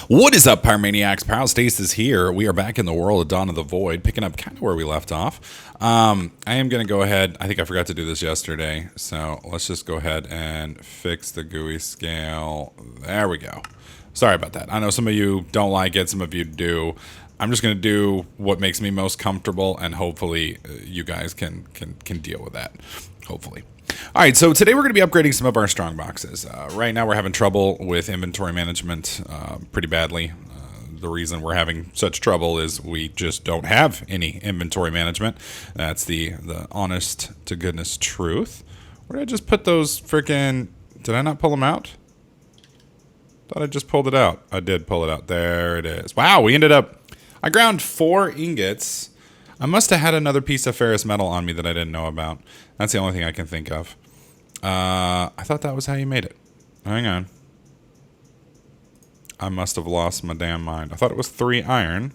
What is up, Pyromaniacs? Pyrostasis here. We are back in the world of Dawn of the Void, picking up kind of where we left off. I am going to go ahead. I think I forgot to do this yesterday, so let's just go ahead and fix the GUI scale. There we go. Sorry about that. I know some of you don't like it, some of you do. I'm just going to do what makes me most comfortable, and hopefully you guys can deal with that. Hopefully. All right, so today we're going to be upgrading some of our strong boxes. Right now we're having trouble with inventory management pretty badly. The reason we're having such trouble is we just don't have any inventory management. That's the honest to goodness truth. Where did I just put those freaking... Did I not pull them out? Thought I just pulled it out. I did pull it out. There it is. Wow, we ended up... I ground 4 ingots. I must have had another piece of ferrous metal on me that I didn't know about. That's the only thing I can think of. I thought that was how you made it. Hang on. I must have lost my damn mind. I thought it was 3 iron.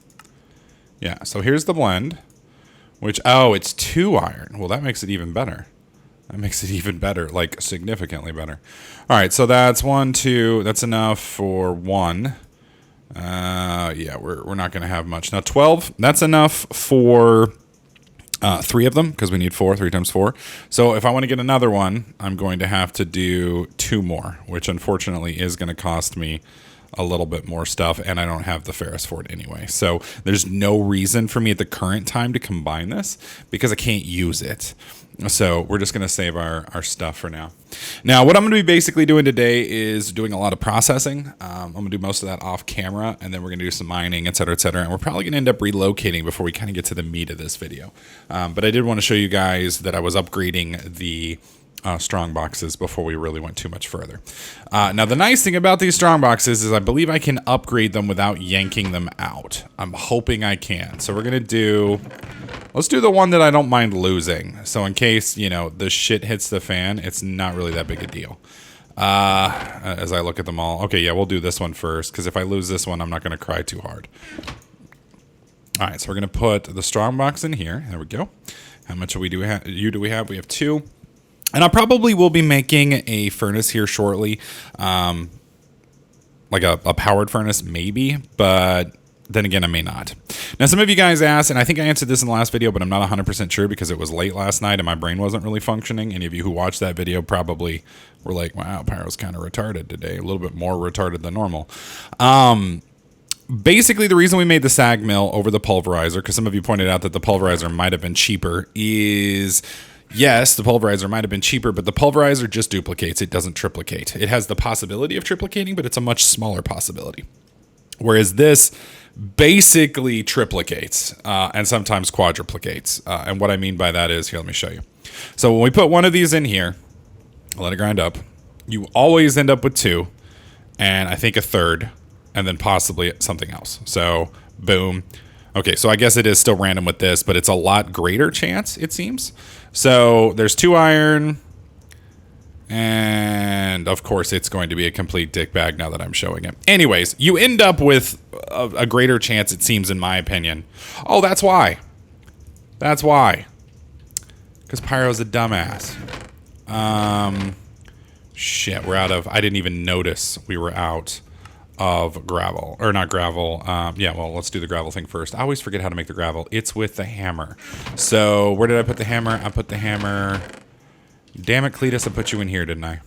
Yeah, so here's the blend. Which, oh, it's 2 iron. Well, that makes it even better. That makes it even better, like significantly better. All right, so that's 1, 2. That's enough for 1. Yeah, we're not going to have much. Now, 12, that's enough for 3 of them, because we need 4, 3 times 4. So if I want to get another one, I'm going to have to do 2 more, which unfortunately is going to cost me a little bit more stuff, and I don't have the ferrous for it anyway. So there's no reason for me at the current time to combine this, because I can't use it. So we're just going to save our stuff for now. Now, what I'm going to be basically doing today is doing a lot of processing. I'm going to do most of that off camera, and then we're going to do some mining, et cetera, et cetera. And we're probably going to end up relocating before we kind of get to the meat of this video. But I did want to show you guys that I was upgrading the strong boxes before we really went too much further. Now, the nice thing about these strong boxes is I believe I can upgrade them without yanking them out. I'm hoping I can. So we're going to do... Let's do the one that I don't mind losing. So in case, you know, the shit hits the fan, it's not really that big a deal. As I look at them all. Okay, yeah, we'll do this one first, because if I lose this one, I'm not going to cry too hard. All right, so we're going to put the strong box in here. There we go. How much do we have? We have 2. And I probably will be making a furnace here shortly. Like a powered furnace, maybe, but... Then again, I may not. Now, some of you guys asked, and I think I answered this in the last video, but I'm not 100% sure because it was late last night and my brain wasn't really functioning. Any of you who watched that video probably were like, wow, Pyro's kind of retarded today. A little bit more retarded than normal. Basically, the reason we made the SAG mill over the pulverizer, because some of you pointed out that the pulverizer might have been cheaper, is... Yes, the pulverizer might have been cheaper, but the pulverizer just duplicates. It doesn't triplicate. It has the possibility of triplicating, but it's a much smaller possibility. Whereas this basically triplicates and sometimes quadruplicates. And what I mean by that is, here, let me show you. So when we put one of these in here, let it grind up, you always end up with 2, and I think a 3rd, and then possibly something else. So, boom. Okay, so I guess it is still random with this, but it's a lot greater chance, it seems. So there's 2 iron... And, of course, it's going to be a complete dick bag now that I'm showing it. Anyways, you end up with a greater chance, it seems, in my opinion. Oh, that's why. That's why. Because Pyro's a dumbass. Shit, we're out of... I didn't even notice we were out of gravel. Or not gravel. Yeah, well, let's do the gravel thing first. I always forget how to make the gravel. It's with the hammer. So, where did I put the hammer? I put the hammer... Damn it, Cletus, I put you in here, didn't I?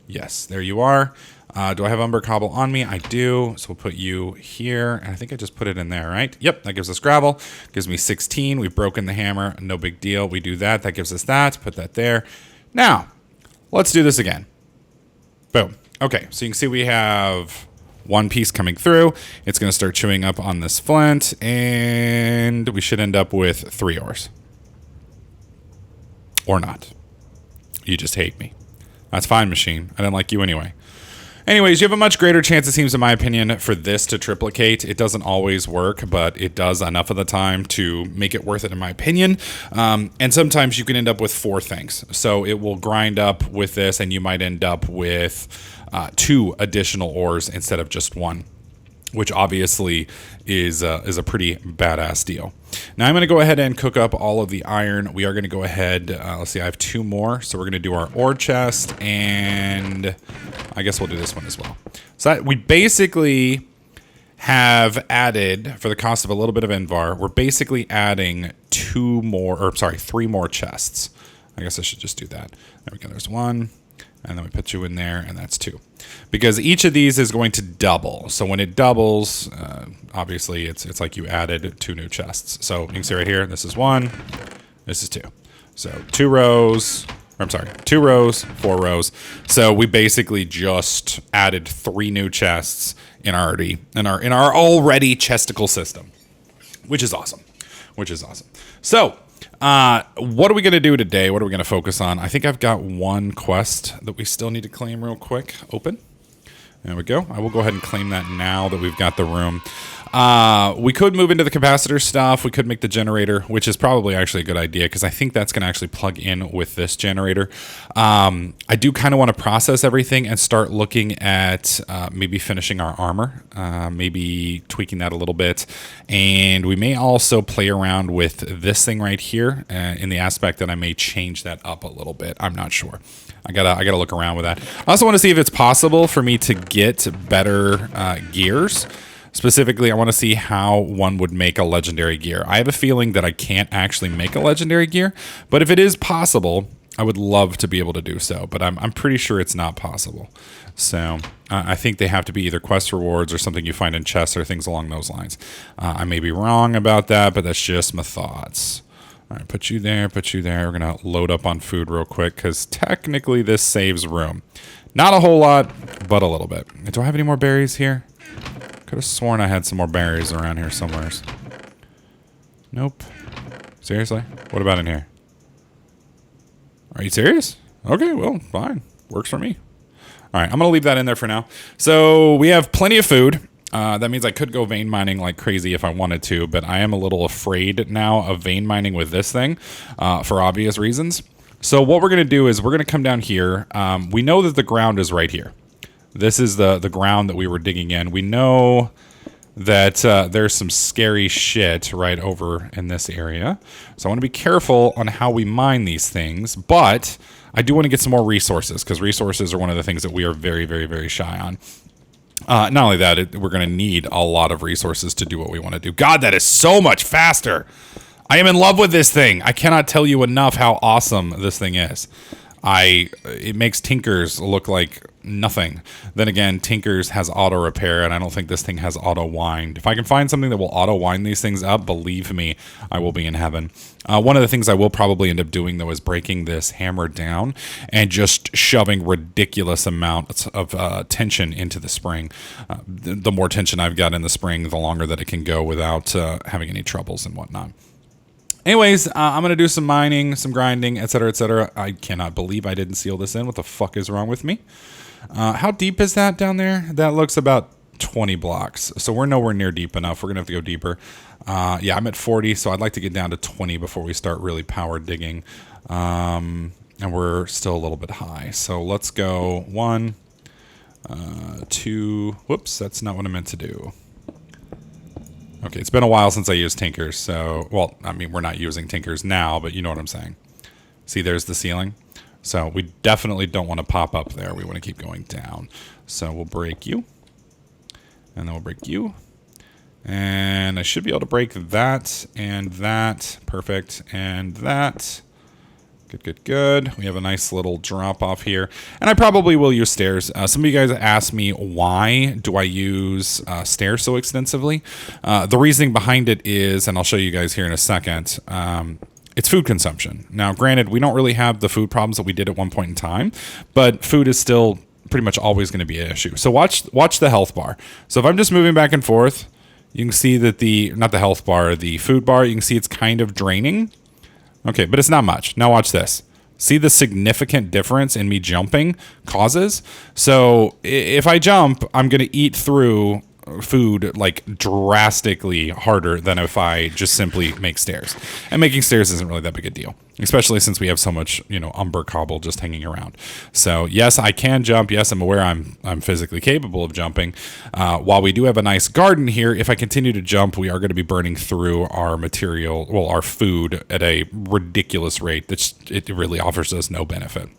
Yes, there you are. Do I have umber cobble on me? I do. So we'll put you here. And I think I just put it in there, right? Yep, that gives us gravel. Gives me 16. We've broken the hammer. No big deal. We do that. That gives us that. Put that there. Now, let's do this again. Boom. Okay, so you can see we have 1 piece coming through. It's going to start chewing up on this flint. And we should end up with 3 ores. Or not. You just hate me. That's fine, machine. I didn't like you anyway. Anyways, you have a much greater chance, it seems, in my opinion, for this to triplicate. It doesn't always work, but it does enough of the time to make it worth it, in my opinion. And sometimes you can end up with 4 things. So it will grind up with this, and you might end up with 2 additional ores instead of just 1. Which obviously is a pretty badass deal. Now I'm going to go ahead and cook up all of the iron. We are going to go ahead, let's see, I have 2 more. So we're going to do our ore chest, and I guess we'll do this one as well. So we basically have added, for the cost of a little bit of Invar, we're basically adding 3 more chests. I guess I should just do that. There we go. There's 1. And then we put you in there, and that's 2. Because each of these is going to double. So when it doubles, obviously it's like you added 2 new chests. So you can see right here, this is 1, this is 2. So 2 rows, 2 rows, 4 rows. So we basically just added 3 new chests in our already chesticle system, which is awesome. So what are we going to do today? What are we going to focus on? I think I've got one quest that we still need to claim real quick. Open. There we go. I will go ahead and claim that now that we've got the room. We could move into the capacitor stuff. We could make the generator, which is probably actually a good idea because I think that's going to actually plug in with this generator. I do kind of want to process everything and start looking at maybe finishing our armor, maybe tweaking that a little bit. And we may also play around with this thing right here in the aspect that I may change that up a little bit. I'm not sure. I gotta look around with that. I also want to see if it's possible for me to get better gears. Specifically, I want to see how one would make a legendary gear. I have a feeling that I can't actually make a legendary gear, but if it is possible, I would love to be able to do so, but I'm pretty sure it's not possible. So I think they have to be either quest rewards or something you find in chests or things along those lines. I may be wrong about that, but that's just my thoughts. All right, put you there. We're going to load up on food real quick because technically this saves room. Not a whole lot, but a little bit. Do I have any more berries here? Could have sworn I had some more berries around here somewhere. Nope. Seriously? What about in here? Are you serious? Okay, well, fine. Works for me. All right, I'm going to leave that in there for now. So we have plenty of food. That means I could go vein mining like crazy if I wanted to, but I am a little afraid now of vein mining with this thing for obvious reasons. So what we're going to do is we're going to come down here. We know that the ground is right here. This is the ground that we were digging in. We know that there's some scary shit right over in this area. So I want to be careful on how we mine these things, but I do want to get some more resources because resources are one of the things that we are very, very, very shy on. Not only that, we're going to need a lot of resources to do what we want to do. God, that is so much faster. I am in love with this thing. I cannot tell you enough how awesome this thing is. It makes Tinkers look like nothing. Then again, Tinkers has auto repair, and I don't think this thing has auto wind. If I can find something that will auto wind these things up, believe me, I will be in heaven. One of the things I will probably end up doing, though, is breaking this hammer down and just shoving ridiculous amounts of tension into the spring. The more tension I've got in the spring, the longer that it can go without having any troubles and whatnot. Anyways, I'm going to do some mining, some grinding, etc., etc. I cannot believe I didn't seal this in. What the fuck is wrong with me? How deep is that down there? That looks about 20 blocks. So we're nowhere near deep enough. We're going to have to go deeper. Yeah, I'm at 40, so I'd like to get down to 20 before we start really power digging. And we're still a little bit high. So let's go 1, 2. Whoops, that's not what I meant to do. Okay, it's been a while since I used Tinkers, so, well, I mean, we're not using Tinkers now, but you know what I'm saying. See, there's the ceiling. So we definitely don't want to pop up there. We want to keep going down. So we'll break you, and then we'll break you. And I should be able to break that, and that. Perfect, and that. Good, good, good. We have a nice little drop off here. And I probably will use stairs. Some of you guys asked me, why do I use stairs so extensively? The reasoning behind it is, and I'll show you guys here in a second, it's food consumption. Now, granted, we don't really have the food problems that we did at one point in time, but food is still pretty much always going to be an issue. So watch the health bar. So if I'm just moving back and forth, you can see that not the health bar, the food bar, you can see it's kind of draining. Okay, but it's not much. Now watch this. See the significant difference in me jumping causes? So if I jump, I'm going to eat through food like drastically harder than if I just simply make stairs. And making stairs isn't really that big a deal, especially since we have so much, umber cobble just hanging around. So yes, I can jump. Yes, I'm aware I'm physically capable of jumping. While we do have a nice garden here, if I continue to jump, we are going to be burning through our material, well, our food at a ridiculous rate. It really offers us no benefit.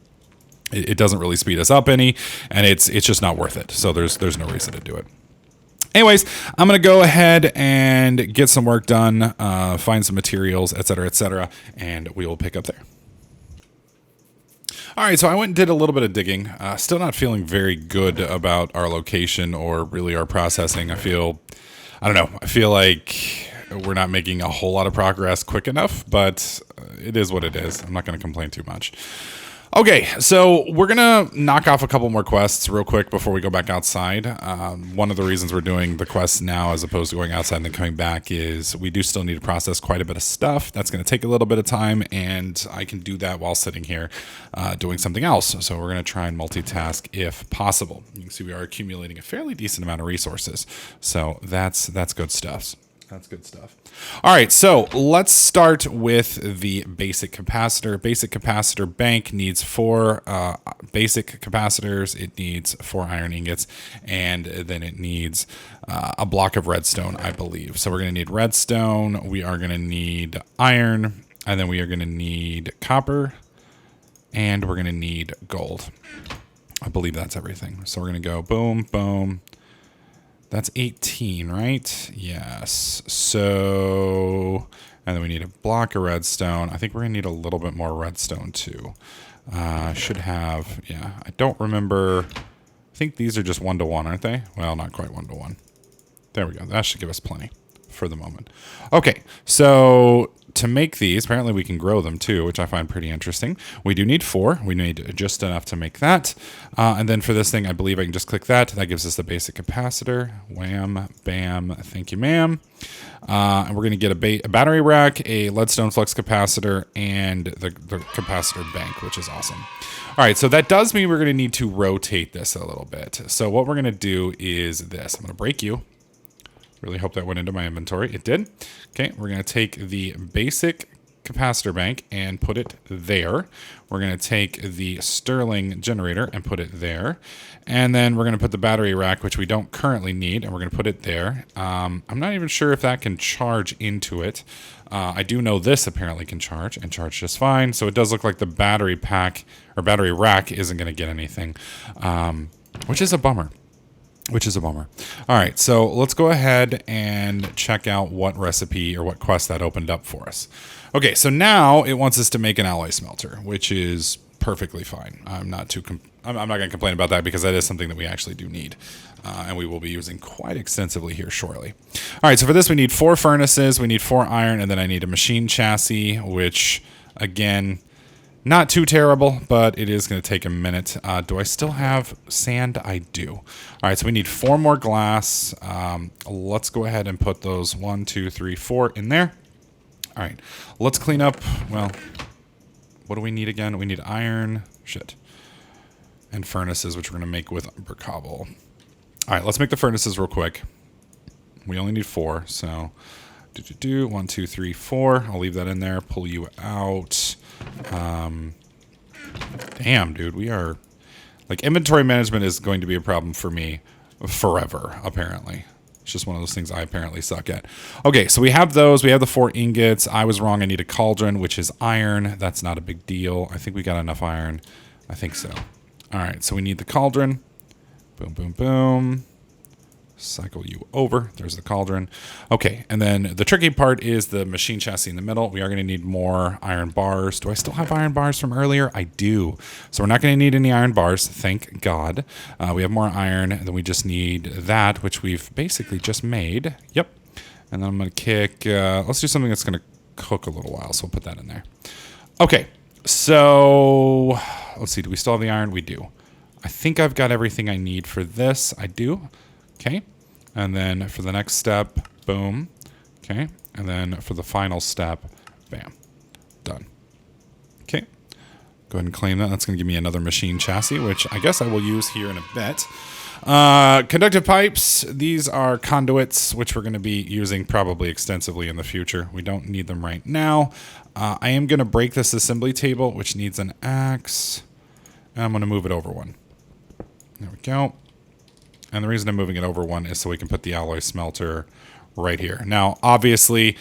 It doesn't really speed us up any, and it's just not worth it. So there's no reason to do it. Anyways, I'm going to go ahead and get some work done, find some materials, etc., and we will pick up there. All right, so I went and did a little bit of digging. Still not feeling very good about our location or really our processing. I feel like we're not making a whole lot of progress quick enough, but it is what it is. I'm not going to complain too much. Okay, so we're going to knock off a couple more quests real quick before we go back outside. One of the reasons we're doing the quests now as opposed to going outside and then coming back is we do still need to process quite a bit of stuff. That's going to take a little bit of time, and I can do that while sitting here doing something else. So we're going to try and multitask if possible. You can see we are accumulating a fairly decent amount of resources. So that's good stuff. That's good stuff. All right, so let's start with the basic capacitor. Basic capacitor bank needs 4 basic capacitors. It needs 4 iron ingots, and then it needs a block of redstone, I believe. So we're going to need redstone. We are going to need iron, and then we are going to need copper, and we're going to need gold. I believe that's everything. So we're going to go boom, boom. That's 18, right? Yes. So, and then we need a block of redstone. I think we're going to need a little bit more redstone too. Should have, yeah. I don't remember. I think these are just 1-to-1, aren't they? Well, not quite 1-to-1. There we go. That should give us plenty for the moment. Okay, so to make these, apparently we can grow them too, which I find pretty interesting. We do need 4. We need just enough to make that. And then for this thing, I believe I can just click that. That gives us the basic capacitor. Wham, bam, thank you, ma'am. And we're going to get a battery rack, a leadstone flux capacitor, and the capacitor bank, which is awesome. All right, so that does mean we're going to need to rotate this a little bit. So what we're going to do is this. I'm going to break you. Really hope that went into my inventory. It did. Okay, we're going to take the basic capacitor bank and put it there. We're going to take the Stirling generator and put it there. And then we're going to put the battery rack, which we don't currently need, and we're going to put it there. I'm not even sure if that can charge into it. I do know this apparently can charge and charge just fine. So it does look like the battery pack or battery rack isn't going to get anything, which is a bummer. All right, so let's go ahead and check out what recipe or what quest that opened up for us. Okay, so now it wants us to make an alloy smelter, which is perfectly fine. I'm not going to complain about that because that is something that we actually do need, and we will be using quite extensively here shortly. All right, so for this we need 4 furnaces, we need 4 iron, and then I need a machine chassis, which again, not too terrible, but it is going to take a minute. Do I still have sand? I do. All right, so we need 4 more glass. Let's go ahead and put those 1, 2, 3, 4 in there. All right, let's clean up. Well, what do we need again? We need iron, and furnaces, which we're going to make with umber cobble. All right, let's make the furnaces real quick. We only need 4, so 1, 2, 3, 4. I'll leave that in there. Pull you out. Damn, dude, we are like inventory management is going to be a problem for me forever, apparently. It's just one of those things I apparently suck at. Okay, so we have those. We have the 4 ingots. I was wrong. I need a cauldron, which is iron. That's not a big deal. I think we got enough iron. I think so. All right, so we need the cauldron. Boom, boom, boom. Cycle you over. There's the cauldron. Okay, and then the tricky part is the machine chassis in the middle. We are going to need more iron bars. Do I still have iron bars from earlier? I do. So we're not going to need any iron bars, thank God. We have more iron, and then we just need that, which we've basically just made. Yep. And then I'm going to kick... let's do something that's going to cook a little while, so we'll put that in there. Okay, so... Let's see, do we still have the iron? We do. I think I've got everything I need for this. I do. Okay, and then for the next step, boom. Okay, and then for the final step, bam, done. Okay, go ahead and claim that. That's going to give me another machine chassis, which I guess I will use here in a bit. Conductive pipes, these are conduits, which we're going to be using probably extensively in the future. We don't need them right now. I am going to break this assembly table, which needs an axe, and I'm going to move it over 1. There we go. And the reason I'm moving it over 1 is so we can put the alloy smelter right here. Now, obviously,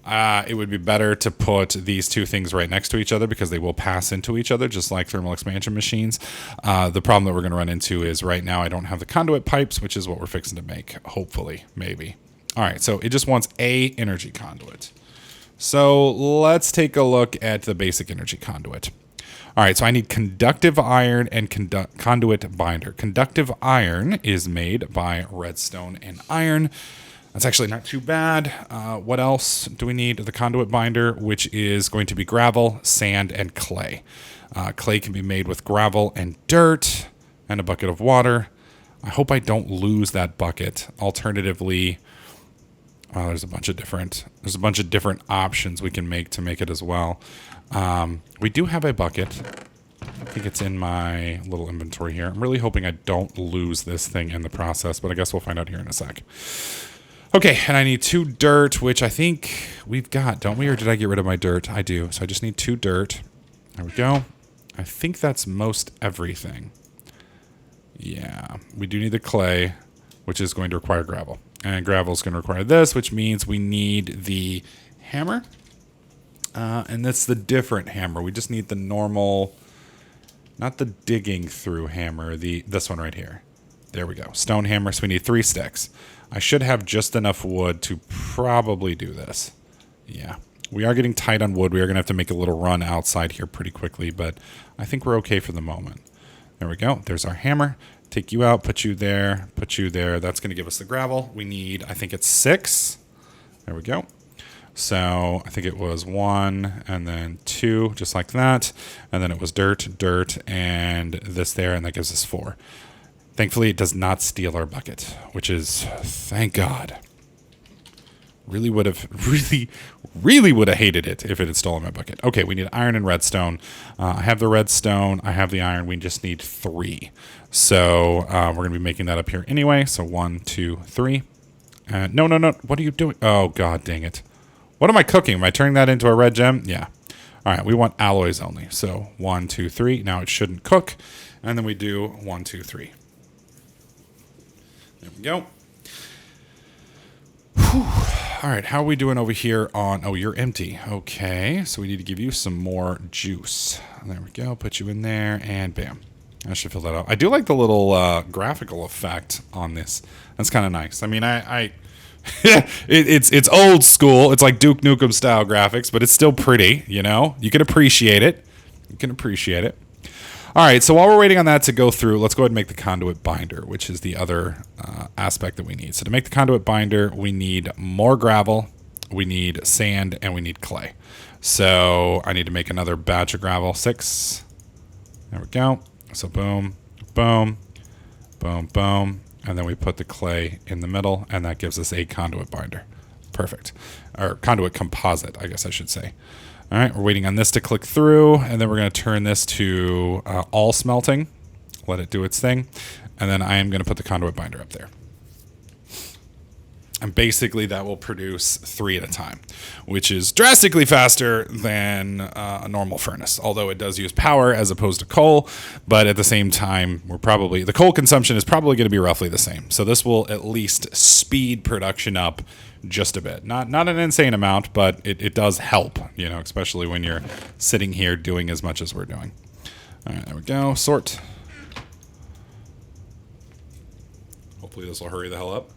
It would be better to put these two things right next to each other because they will pass into each other, just like thermal expansion machines. The problem that we're going to run into is right now I don't have the conduit pipes, which is what we're fixing to make, hopefully, maybe. All right, so it just wants a energy conduit. So let's take a look at the basic energy conduit. All right, so I need conductive iron and conduit binder. Conductive iron is made by redstone and iron. That's actually not too bad. What else do we need? The conduit binder, which is going to be gravel, sand, and clay. Clay can be made with gravel and dirt and a bucket of water. I hope I don't lose that bucket. Alternatively, there's a bunch of different options we can make to make it as well. We do have a bucket. I think it's in my little inventory here. I'm really hoping I don't lose this thing in the process, but I guess we'll find out here in a sec. Okay, and I need 2 dirt, which I think we've got, don't we? Or did I get rid of my dirt? I do. So I just need 2 dirt. There we go. I think that's most everything. Yeah, we do need the clay, which is going to require gravel. And gravel is going to require this, which means we need the hammer. And that's the different hammer. We just need the normal, not the digging through hammer, this one right here. There we go. Stone hammer, so we need 3 sticks. I should have just enough wood to probably do this. Yeah. We are getting tight on wood. We are going to have to make a little run outside here pretty quickly, but I think we're okay for the moment. There we go. There's our hammer. Take you out, put you there, put you there. That's going to give us the gravel. We need, I think it's 6. There we go. So I think it was 1 and then 2, just like that. And then it was dirt, and this there, and that gives us 4. Thankfully, it does not steal our bucket, which is, thank God. Really would have hated it if it had stolen my bucket. Okay, we need iron and redstone. I have the redstone. I have the iron. We just need 3. So we're going to be making that up here anyway. So 1, 2, 3. No. What are you doing? Oh, God dang it. What am I cooking? Am I turning that into a red gem? Yeah. All right, we want alloys only. So 1, 2, 3. Now it shouldn't cook. And then we do 1, 2, 3. There we go. Whew. All right, how are we doing over here on... Oh, you're empty. Okay, so we need to give you some more juice. There we go. Put you in there, and bam. I should fill that up. I do like the little graphical effect on this. That's kind of nice. I mean, it's old school. It's like Duke Nukem style graphics, but it's still pretty, you know? You can appreciate it. All right, so while we're waiting on that to go through, let's go ahead and make the conduit binder, which is the other aspect that we need. So to make the conduit binder, we need more gravel, we need sand, and we need clay. So I need to make another batch of gravel, 6. There we go. So boom, boom, boom, boom. And then we put the clay in the middle, and that gives us a conduit binder. Perfect. Or conduit composite, I guess I should say. All right, we're waiting on this to click through, and then we're going to turn this to all smelting, let it do its thing, and then I am going to put the conduit binder up there. And basically that will produce 3 at a time, which is drastically faster than a normal furnace, although it does use power as opposed to coal, but at the same time, the coal consumption is probably going to be roughly the same. So this will at least speed production up just a bit. Not an insane amount, but it does help, you know, especially when you're sitting here doing as much as we're doing. All right, there we go. Sort. Hopefully this will hurry the hell up.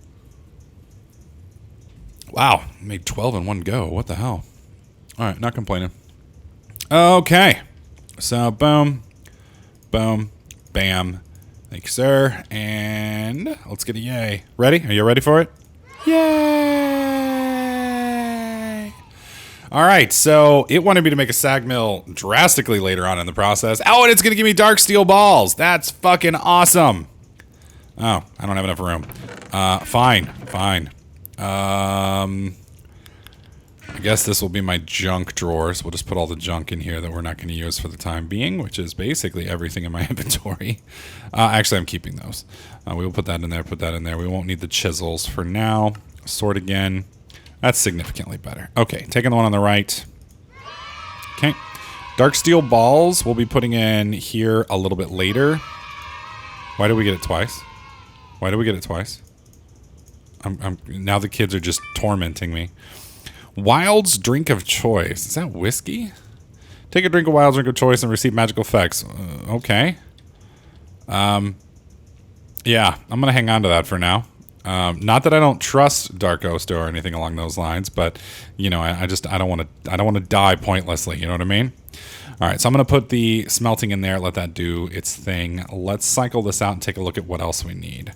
Wow, made 12 in one go. What the hell? All right, not complaining. Okay, so boom, boom, bam. Thank you, sir. And let's get a yay. Ready? Are you ready for it? Yay! All right, so it wanted me to make a sag mill drastically later on in the process. Oh, and it's going to give me dark steel balls. That's fucking awesome. Oh, I don't have enough room. Fine. I guess this will be my junk drawers. We'll just put all the junk in here that we're not going to use for the time being, which is basically everything in my inventory. Actually, I'm keeping those. We will put that in there, We won't need the chisels for now. Sort again. That's significantly better. Okay, taking the one on the right. Okay. Dark steel balls we'll be putting in here a little bit later. Why do we get it twice? Now the kids are just tormenting me. Wild's drink of choice. Is that whiskey? Take a drink of Wild's drink of choice and receive magical effects. Okay. Yeah, I'm gonna hang on to that for now. Not that I don't trust Dark Osto or anything along those lines, but you know, I don't want to die pointlessly. You know what I mean? All right, so I'm gonna put the smelting in there, let that do its thing. Let's cycle this out and take a look at what else we need.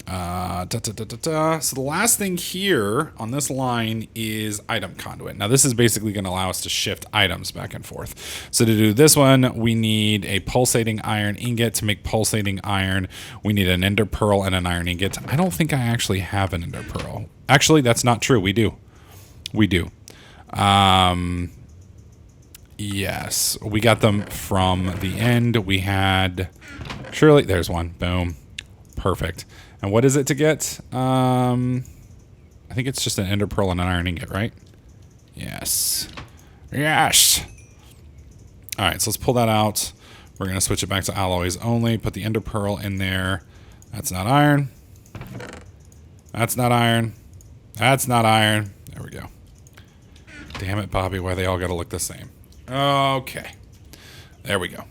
So the last thing here on this line is item conduit. Now this is basically going to allow us to shift items back and forth. So to do this one, we need a pulsating iron ingot. To make pulsating iron, we need an ender pearl and an iron ingot. I don't think I actually have an ender pearl. Actually, that's not true. We do. We do. Yes, we got them from the end. We had, surely, there's one. Boom. Perfect. And what is it to get? I think it's just an ender pearl and an iron ingot, right? Yes. Yes. All right, so let's pull that out. We're going to switch it back to alloys only. Put the ender pearl in there. That's not iron. That's not iron. That's not iron. There we go. Damn it, Bobby, why they all got to look the same. Okay. There we go.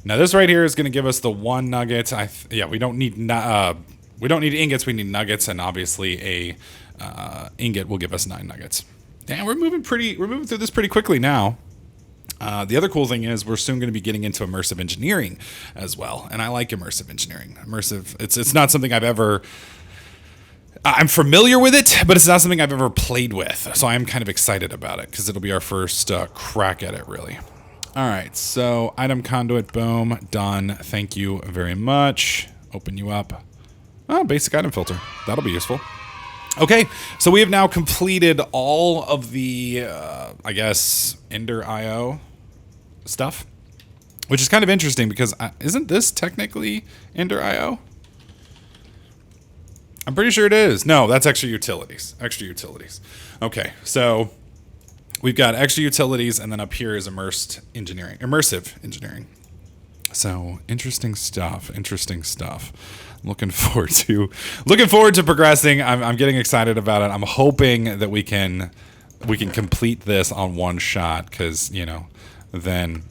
Now this right here is going to give us the 1 nugget. Yeah, we don't need ingots. We need nuggets, and obviously a ingot will give us 9 nuggets. And we're moving through this pretty quickly now. The other cool thing is we're soon going to be getting into immersive engineering as well, and I like immersive engineering. It's not something I'm familiar with it, but it's not something I've ever played with. So I am kind of excited about it because it'll be our first crack at it, really. All right, so item conduit, boom, done. Thank you very much. Open you up. Oh, basic item filter. That'll be useful. Okay, so we have now completed all of the, I guess, Ender IO stuff, which is kind of interesting because isn't this technically Ender IO? I'm pretty sure it is. No, that's extra utilities. Extra utilities. Okay, so we've got extra utilities, and then up here is immersive engineering. So interesting stuff. Interesting stuff. Looking forward to progressing. I'm getting excited about it. I'm hoping that we can complete this on one shot, because you know, then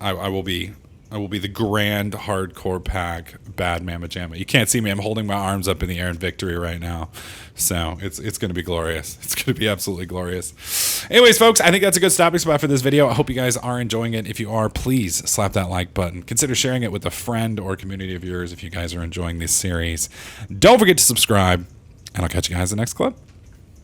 I will be the grand hardcore pack bad mamma jamma. You can't see me. I'm holding my arms up in the air in victory right now. So it's going to be glorious. It's going to be absolutely glorious. Anyways, folks, I think that's a good stopping spot for this video. I hope you guys are enjoying it. If you are, please slap that like button. Consider sharing it with a friend or community of yours if you guys are enjoying this series. Don't forget to subscribe, and I'll catch you guys in the next clip.